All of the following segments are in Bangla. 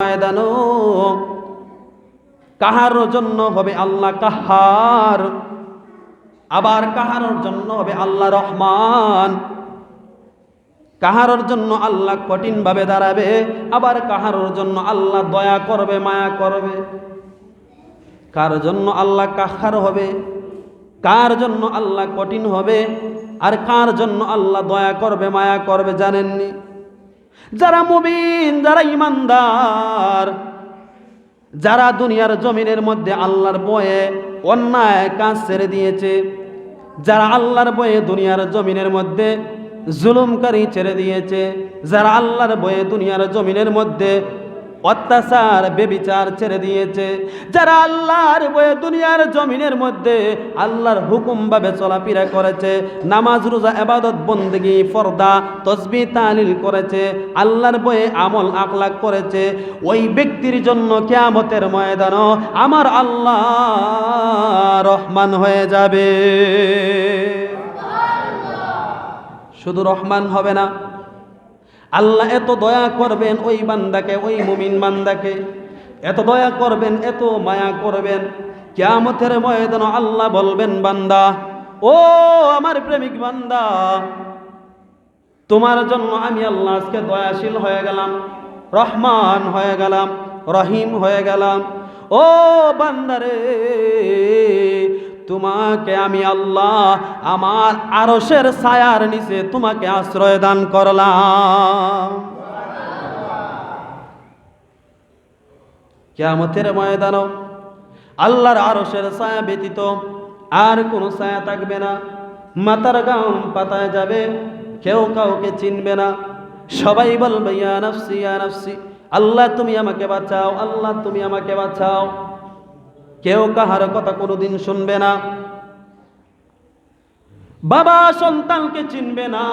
ময়দানো কাহারোর জন্য হবে আল্লাহ কাহার, আবার কাহারোর জন্য হবে আল্লাহ রহমান। কাহারোর জন্য আল্লাহ কঠিন ভাবে দাঁড়াবে, আবার কাহারোর জন্য আল্লাহ দয়া করবে, মায়া করবে। কার জন্য আল্লাহ কাহার হবে, কার জন্য আল্লাহ কঠিন হবে, আর কার জন্য আল্লাহ দয়া করবে, মায়া করবে জানেননি? যারা মুমিন, যারা ইমানদার, যারা দুনিয়ার জমিনের মধ্যে আল্লাহর ভয়ে অন্যায় কাজ ছেড়ে দিয়েছে, যারা আল্লাহর ভয়ে দুনিয়ার জমিনের মধ্যে জুলুমকারী ছেড়ে দিয়েছে, যারা আল্লাহর ভয়ে দুনিয়ার জমিনের মধ্যে অত্যাচার বেবিচার ছেড়ে দিয়েছে, যারা আল্লাহর ভয়ে দুনিয়ার জমিনের মধ্যে আল্লাহর হুকুম ভাবে চলাফেরা করেছে, নামাজ রোজা ইবাদত বন্দেগী পর্দা তাসবিহ তাহলিল করেছে, আল্লাহর ভয়ে আমল আখলাক করেছে, ওই ব্যক্তির জন্য কিয়ামতের ময়দানে আমার আল্লাহ রহমান হয়ে যাবে। শুধু রহমান হবে না, আল্লাহ এত দয়া করবেন ওই বান্দাকে, ওই মুমিন বান্দাকে এত দয়া করবেন, এত মায়া করবেন, কিয়ামতের ময়দানে আল্লাহ বলবেন, বান্দা, ও আমার প্রেমিক বান্দা, তোমার জন্য আমি আল্লাহ আজকে দয়াশীল হয়ে গেলাম, রহমান হয়ে গেলাম, রহিম হয়ে গেলাম। ও বান্দারে, তোমাকে আমি আল্লাহ আমার আরশের ছায়ার নিচে তোমাকে আশ্রয় দান করলাম। কিয়ামতের ময়দানে আল্লাহর আরশের ছায়া ব্যতীত আর কোনো ছায়া থাকবে না। মাথার গাম পাতায় যাবে, কেউ কাউকে চিনবে না, সবাই বলবে ইয়া নাফসি ইয়া নাফসি, আল্লাহ তুমি আমাকে বাঁচাও, আল্লাহ তুমি আমাকে বাঁচাও। কেউ কাহার কথা কোনোদিন শুনবে না। বাবা সন্তানকে চিনবে না,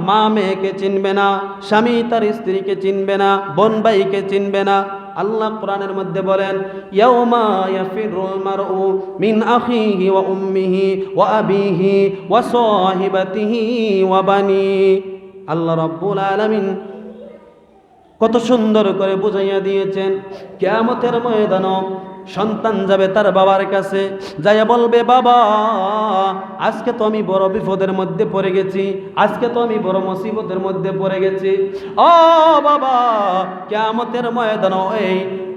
মা মেয়েকে চিনবে না, স্বামী তার স্ত্রীকে চিনবে না, বোন ভাইকে চিনবে না। আল্লাহ কোরআনের মধ্যে বলেন, ইয়াউমা ইয়াফিরুল মারউ মিন আখিহি ওয়া উম্মিহি ওয়া আবিহি ওয়া সাহিবাতিহি ওয়া বানি। আল্লাহ রাব্বুল আলামিন কত সুন্দর করে বুঝাইয়া দিয়েছেন, কিয়ামতের ময়দানে সন্তান যাবে তার বাবার কাছে, যাইয়া বলবে, বাবা আজকে তো আমি বড় বিপদের মধ্যে পড়ে গেছি, আজকে তো আমি বড় মুসিবতের মধ্যে পড়ে গেছি। ও বাবা, কিয়ামতের ময়দানে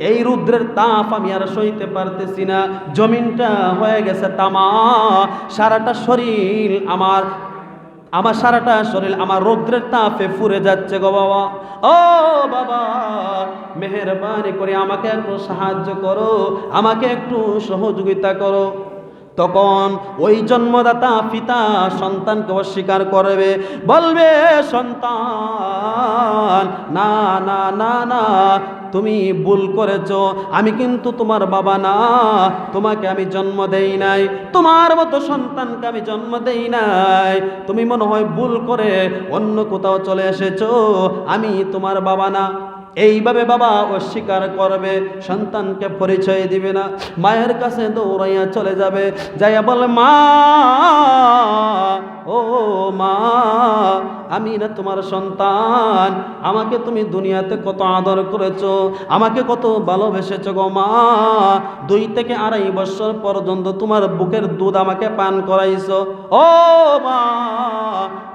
এই রুদ্রের তাপ আমি আর সইতে পারতেছি না, জমিনটা হয়ে গেছে তামা, সারাটা শরীর আমার সারাটা শরীর আমার রৌদ্রের তাপে পুড়ে যাচ্ছে গো বাবা। ও বাবা, মেহেরবানি করে আমাকে একটু সাহায্য করো, আমাকে একটু সহযোগিতা করো। তখন ওই জন্মদাতা পিতা সন্তানকে অস্বীকার করবে, বলবে, সন্তান না না না না, তুমি ভুল করেছো, আমি কিন্তু তোমার বাবা না, তোমাকে আমি জন্ম দেই নাই, তোমার মতো সন্তানকে আমি জন্ম দেই নাই, তুমি মনে হয় ভুল করে অন্য কোথাও চলে এসেছো, আমি তোমার বাবা না। এইভাবে বাবা অস্বীকার করবে, সন্তানকে পরিচয় দিবে না, মায়ের কাছে দৌড়াইয়া চলে যাবে, যাইয়া বলে, মা, ও মা, আমি না তোমার সন্তান, আমাকে তুমি দুনিয়াতে কত আদর করেছো, আমাকে কত ভালোবেসেছো গো মা, 2 থেকে 2.5 বছর পর্যন্ত তোমার বুকের দুধ আমাকে পান করাইছো। ও মা,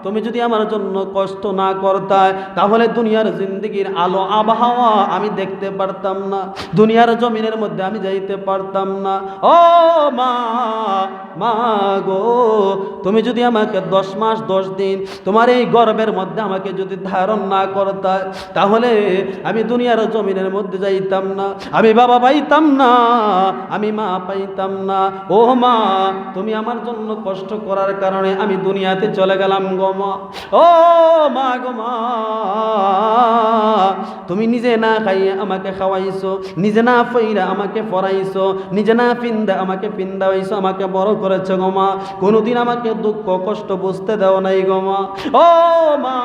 তুমি যদি আমার জন্য কষ্ট না করতা, তাহলে দুনিয়ার জিন্দেগির আলো আবহাওয়া আমি দেখতে পারতাম না, দুনিয়ার জমিনের মধ্যে আমি যাইতে পারতাম না। ও মা, মা গো, তুমি যদি আমাকে 10 মাস 10 দিন তোমার এই গর্ভের মধ্যে আমাকে যদি ধারণ না করতা, তাহলে আমি দুনিয়ার জমিনের মধ্যে যাইতাম না, আমি বাবা পাইতাম না, আমি মা পাইতাম না। ও মা, তুমি আমার জন্য কষ্ট করার কারণে আমি দুনিয়াতে চলে গেলাম গো মা। ও মা গো মা, তুমি নিজে না খাইয়ে আমাকে খাওয়াইছো, নিজে না পইরা আমাকে পড়াইছো, নিজে না পিন্দা আমাকে পিন্দাইছো, আমাকে বড় করেছো গো মা, কোনোদিন আমাকে দুঃখ কষ্ট বুঝতে দাও নাই গো মা। ও মা,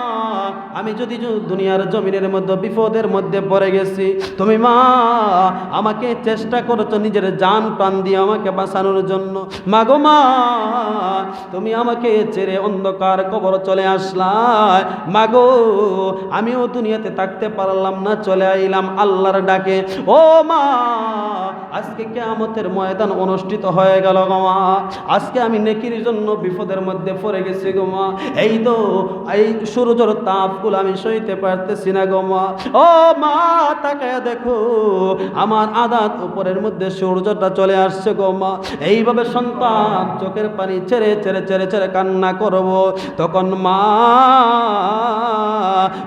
আমি যদি দুনিয়ার জমিনের মধ্যে বিপদের মধ্যে পড়ে গেছি, তুমি মা আমাকে চেষ্টা করেছো নিজের জান প্রাণ দিয়ে আমাকে বাঁচানোর জন্য। মা গো মা, তুমি আমাকে ছেড়ে অন্ধকার কবর চলে আসলা, মা গো আমিও দুনিয়াতে থাকতে পারলাম না চলে আইলাম আল্লাহর ডাকে। ও মা, আজকে কিয়ামতের ময়দান অনুষ্ঠিত হয়ে গেল গো মা, আজকে আমি নেকির জন্য বিপদের মধ্যে পড়ে গেছি গো মা। এই তো এই সূর্যের তাপগুলো আমি সইতে পারতেছি না গো মা। ও মা, তাকায় দেখো আমার আদাত উপরের মধ্যে সূর্যটা চলে আসছে গো মা। এইভাবে সন্তান চোখের পানি ছেড়ে ছেড়ে ছেড়ে ছেড়ে কান্না করব, তখন মা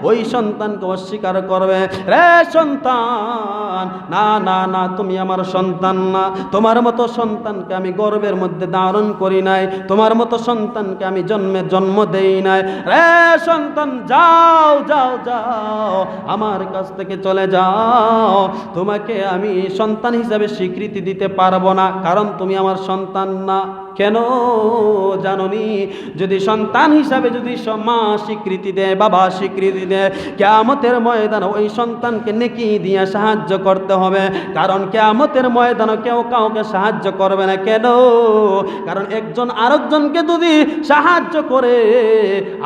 ওই সন্তানকে অস্বীকার করবে, রে সন্তান, না না না, তুমি আমার সন্তান না, তোমার মতো সন্তানকে আমি গর্ভের মধ্যে ধারণ করি নাই, তোমার মতো সন্তানকে আমি জন্ম দেই নাই। রে সন্তান, যাও যাও যাও, আমার কাছ থেকে চলে যাও, তোমাকে আমি সন্তান হিসাবে স্বীকৃতি দিতে পারবো না, কারণ তুমি আমার সন্তান না। কেন জাননি? যদি সন্তান হিসাবে যদি মা স্বীকৃতি দেয়, বাবা স্বীকৃতি দেয়, কিয়ামতের ময়দানে ওই সন্তানকে নেকি দিয়ে সাহায্য করতে হবে, কারণ কিয়ামতের ময়দানে কেউ কাউকে সাহায্য করবে না। কেন? কারণ একজন আরেকজনকে যদি সাহায্য করে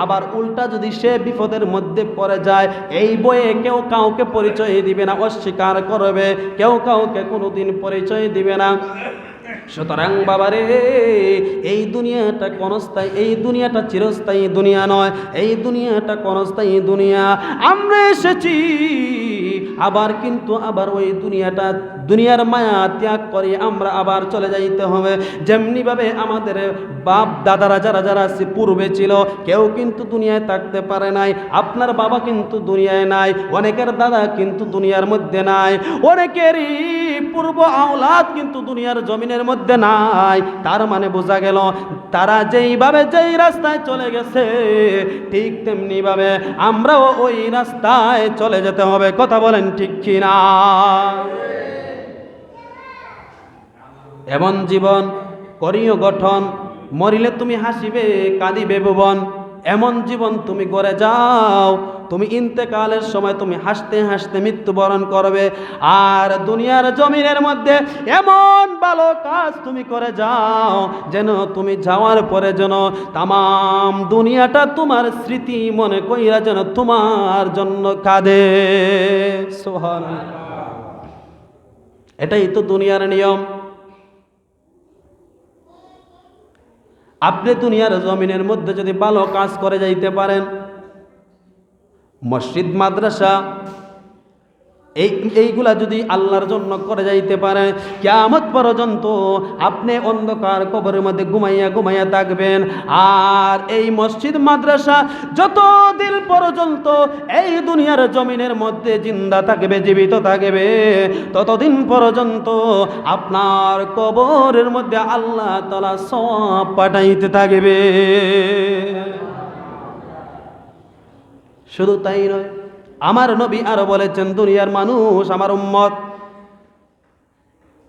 আবার উল্টা যদি সে বিপদের মধ্যে পড়ে যায়, এই বয়ে কেউ কাউকে পরিচয় দিবে না, অস্বীকার করবে, কেউ কাউকে কোনোদিন পরিচয় দিবে না। সুতরাং বাবারে, এই দুনিয়াটা ক্ষণস্থায়ী, এই দুনিয়াটা চিরস্থায়ী দুনিয়া নয়, এই দুনিয়াটা ক্ষণস্থায়ী দুনিয়া। আমরা এসেছি আবার, কিন্তু আবার ওই দুনিয়ার মায়া ত্যাগ করে আমরা আবার চলে যাইতে হবে। যেমনিভাবে আমাদের বাপ দাদারা যারা পূর্বে ছিল, কেউ কিন্তু দুনিয়ায় থাকতে পারে নাই। আপনার বাবা কিন্তু দুনিয়ায় নাই, অনেকের দাদা কিন্তু দুনিয়ার মধ্যে নাই, অনেকেরই পূর্ব আওলাদ কিন্তু দুনিয়ার জমিনের মধ্যে নাই। তার মানে বোঝা গেল তারা যেইভাবে যেই রাস্তায় চলে গেছে, ঠিক তেমনি ভাবে আমরাও ওই রাস্তায় চলে যেতে হবে। কথা বলেন ঠিক কিনা? এমন জীবন করিও গঠন, মরিলে তুমি হাসিবে কাঁদিবে ভুবন। এমন জীবন তুমি করে যাও, তুমি ইন্তেকালের সময় তুমি হাসতে হাসতে মৃত্যুবরণ করবে। আর দুনিয়ার জমিনের মধ্যে এমন ভালো কাজ তুমি করে যাও, যেন তুমি যাওয়ার পরে যেন তামাম দুনিয়াটা তোমার স্মৃতি মনে কইরা যেন তোমার জন্য কাঁদে। সুবহানাল্লাহ। এটাই তো দুনিয়ার নিয়ম। আপনি দুনিয়ার জমিনের মধ্যে যদি ভালো কাজ করে যাইতে পারেন, মসজিদ মাদ্রাসা এইগুলা যদি আল্লাহর জন্য করে যাইতে পারে, কিয়ামত পর্যন্ত আপনি অন্ধকার কবরের মধ্যে ঘুমাইয়া থাকবেন। আর এই মসজিদ মাদ্রাসা যতদিন পর্যন্ত এই দুনিয়ার জমিনের মধ্যে জিন্দা থাকবে, জীবিত থাকবে, ততদিন পর্যন্ত আপনার কবরের মধ্যে আল্লাহ তাআলা সওয়াব পাঠাইতে থাকবে। শুধু তাই নয়, আমার নবী আরো বলেছেন, দুনিয়ার মানুষ আমার উম্মত,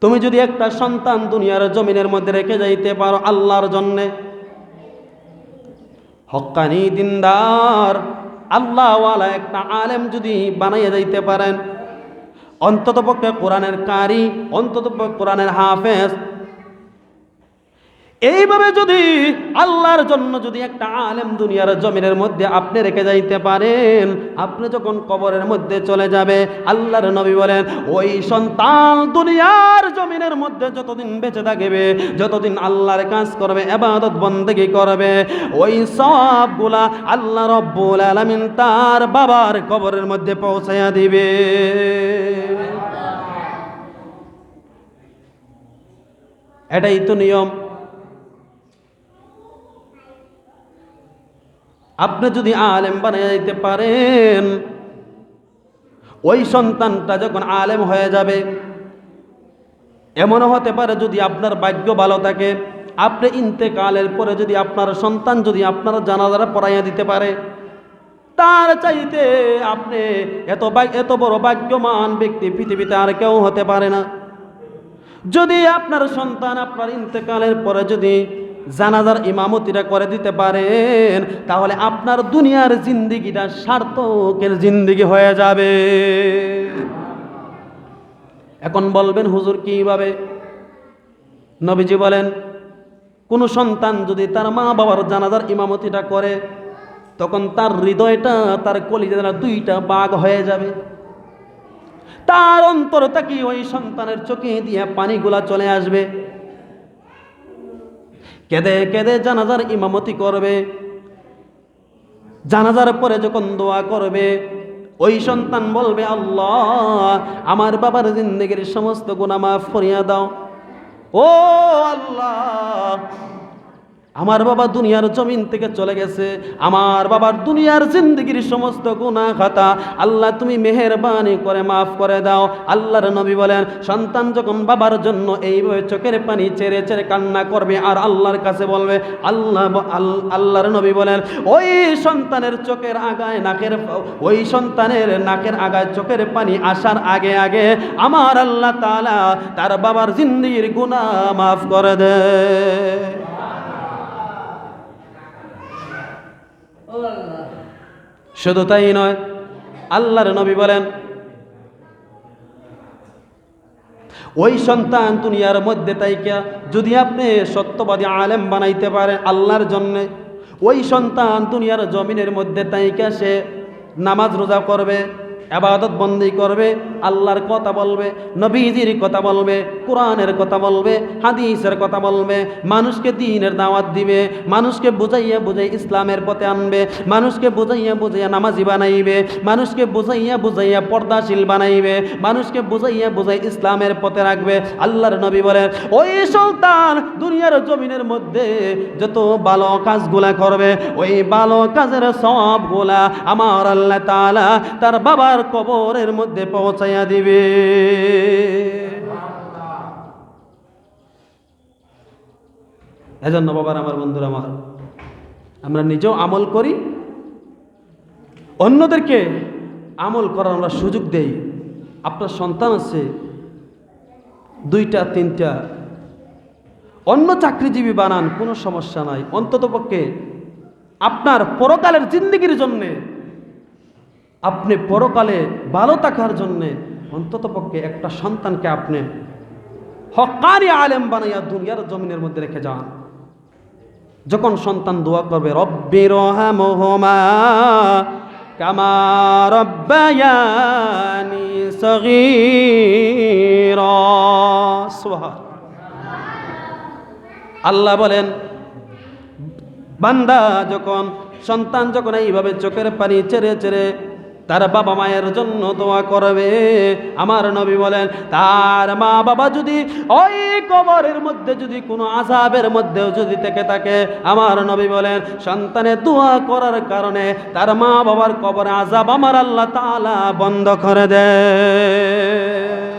তুমি যদি একটা সন্তান দুনিয়ার জমিনের মধ্যে রেখে যাইতে পারো আল্লাহর জন্যে, হক্কানি দিনদার আল্লাহওয়ালা একটা আলেম যদি বানাইয়া যাইতে পারেন, অন্ততপক্ষে কোরআনের কারি, অন্ততপক্ষে কোরআনের হাফেজ, এইভাবে যদি আল্লাহর জন্য যদি একটা আলেম দুনিয়ার জমিনের মধ্যে আপনি রেখে যাইতে পারেন, আপনি যখন কবরের মধ্যে চলে যাবে, আল্লাহর নবী বলেন ওই সন্তান দুনিয়ার জমিনের মধ্যে যতদিন বেঁচে থাকবে, যতদিন আল্লাহর কাজ করবে, ইবাদত বন্দেগী করবে, ওই সওয়াবগুলা আল্লাহ রাব্বুল আলামিন তার বাবার কবরের মধ্যে পৌঁছায়া দিবে। এটাই তো নিয়ম। আপনি যদি আলেম বানিয়ে দিতে পারেন, ওই সন্তানটা যখন আলেম হয়ে যাবে, এমনও হতে পারে যদি আপনার ভাগ্য ভালো থাকে, আপনি ইন্তেকালের পরে যদি আপনার সন্তান যদি আপনার জানাজারা পড়াইয়া দিতে পারে, তার চাইতে আপনি এত বড় ভাগ্যবান ব্যক্তি পৃথিবীতে আর কেউ হতে পারে না। যদি আপনার সন্তান আপনার ইন্তেকালের পরে যদি জানাজার ইমামতিটা করে দিতে পারেন, তাহলে আপনার দুনিয়ার জিন্দেগিটা সার্থকের জিন্দেগি হয়ে যাবে। এখন বলবেন হুজুর কিভাবে? নবীজি বলেন, কোন সন্তান যদি তার মা বাবার জানাজার ইমামতিটা করে, তখন তার হৃদয়টা, তার কলিজাটা দুইটা ভাগ হয়ে যাবে। তার অন্তর থেকে ওই সন্তানের চোখে দিয়ে পানিগুলা চলে আসবে। কেঁদে কেঁদে জানাজার ইমামতি করবে। জানাজার পরে যখন দোয়া করবে, ওই সন্তান বলবে, আল্লাহ আমার বাবার জিন্দেগির সমস্ত গুনাহ মাফ করিয়া দাও। ও আল্লাহ, আমার বাবা দুনিয়ার জমিন থেকে চলে গেছে, আমার বাবার দুনিয়ার জিন্দেগির সমস্ত গুনাহ খাতা আল্লাহ তুমি মেহেরবানি করে মাফ করে দাও। আল্লাহর নবী বলেন, সন্তান যখন বাবার জন্য এইভাবে চোখের পানি ছেড়ে ছেড়ে কান্না করবে আর আল্লাহর কাছে বলবে, আল্লাহর নবী বলেন, ওই সন্তানের চোখের আগায় ওই সন্তানের নাকের আগায় চোখের পানি আসার আগে আগে আমার আল্লাহ তাআলা তার বাবার জিন্দেগির গুনাহ মাফ করে দেয়। শুধু তাই নয়, আল্লাহর নবী বলেন, ওই সন্তান দুনিয়ার মধ্যে তাইকা যদি আপনি সত্যবাদী আলেম বানাইতে পারেন আল্লাহর জন্য, ওই সন্তান দুনিয়ার জমিনের মধ্যে তাইকা সে নামাজ রোজা করবে, ইবাদত বন্দেগী করবে, আল্লাহর কথা বলবে, নবীজির কথা বলবে, কোরআনের কথা বলবে, হাদিসের কথা বলবে, মানুষকে দ্বীনের দাওয়াত দিবে, মানুষকে বুঝাইয়া বুঝাই ইসলামের পথে আনবে, মানুষকে বুঝাইয়া বুঝাইয়া নামাজি বানাইবে, মানুষকে বুঝাইয়া বুঝাইয়া পর্দাশীল বানাইবে, মানুষকে বুঝাইয়া বুঝাই ইসলামের পথে রাখবে। আল্লাহর নবী বলেন, ওই সন্তান দুনিয়ার জমিনের মধ্যে যত ভালো কাজগুলা করবে, ওই ভালো কাজের সবগুলা আমার আল্লাহ তাআলা তার বাবার কবরের মধ্যে পৌঁছাইয়া দিবে। এজন্য বাবার আমার, বন্ধুরা আমার, আমরা নিজেও আমল করি, অন্যদেরকে আমল করার আমরা সুযোগ দেই। আপনার সন্তান আছে 2টা 3টা, অন্য চাকরিজীবী বানান, কোনো সমস্যা নাই। অন্ততপক্ষে আপনার পরকালের জিন্দেগির জন্যে, আপনি পরকালে ভালো থাকার জন্যে অন্ততপক্ষে একটা সন্তানকে আপনি হক্কানি আলেম বানাইয়া দুনিয়ার জমিনের মধ্যে রেখে যান। যখন সন্তান দোয়া করবে, রব্বিরহামহুমা কামা রব্বায়ানি সগীরা, সুবহান আল্লাহ বলেন, বান্দা যখন সন্তান যখন এইভাবে চোখের পানি ছেড়ে ছেড়ে তার বাবা মায়ের জন্য দোয়া করবে, আমার নবী বলেন, তার মা বাবা যদি ওই কবরের মধ্যে যদি কোনো আযাবের মধ্যেও যদি থেকে থাকে, আমার নবী বলেন, সন্তানের দোয়া করার কারণে তার মা বাবার কবরে আযাব আমার আল্লাহ তাআলা বন্ধ করে দেয়।